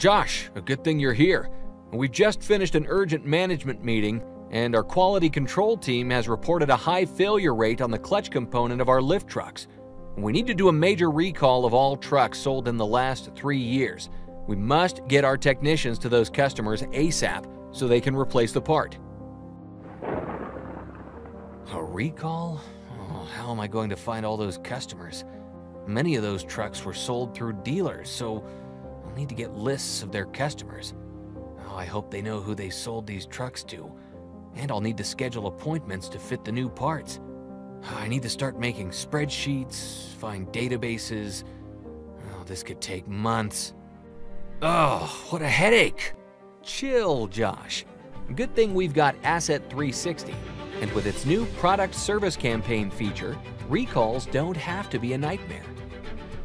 Josh, a good thing you're here. We've just finished an urgent management meeting, and our quality control team has reported a high failure rate on the clutch component of our lift trucks. We need to do a major recall of all trucks sold in the last 3 years. We must get our technicians to those customers ASAP so they can replace the part. A recall? Oh, how am I going to find all those customers? Many of those trucks were sold through dealers, so I'll need to get lists of their customers. Oh, I hope they know who they sold these trucks to. And I'll need to schedule appointments to fit the new parts. I need to start making spreadsheets, find databases. Oh, this could take months. Oh, what a headache! Chill, Josh. Good thing we've got Asset 360. And with its new product service campaign feature, recalls don't have to be a nightmare.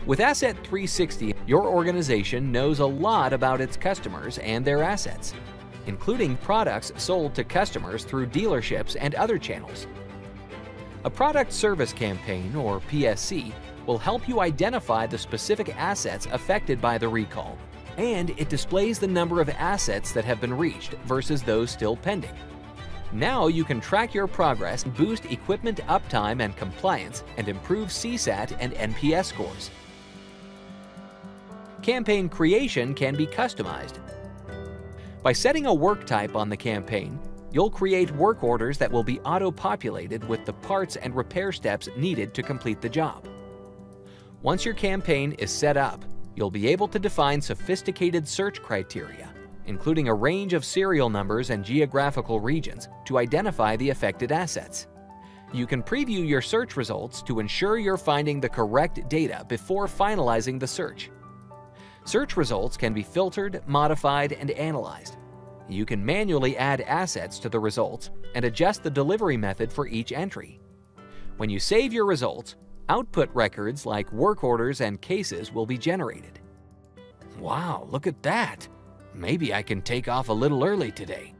With Asset 360, your organization knows a lot about its customers and their assets, including products sold to customers through dealerships and other channels. A product service campaign, or PSC, will help you identify the specific assets affected by the recall, and it displays the number of assets that have been reached versus those still pending. Now you can track your progress, boost equipment uptime and compliance, and improve CSAT and NPS scores. Campaign creation can be customized. By setting a work type on the campaign, you'll create work orders that will be auto-populated with the parts and repair steps needed to complete the job. Once your campaign is set up, you'll be able to define sophisticated search criteria, including a range of serial numbers and geographical regions, to identify the affected assets. You can preview your search results to ensure you're finding the correct data before finalizing the search. Search results can be filtered, modified, and analyzed. You can manually add assets to the results and adjust the delivery method for each entry. When you save your results, output records like work orders and cases will be generated. Wow, look at that! Maybe I can take off a little early today.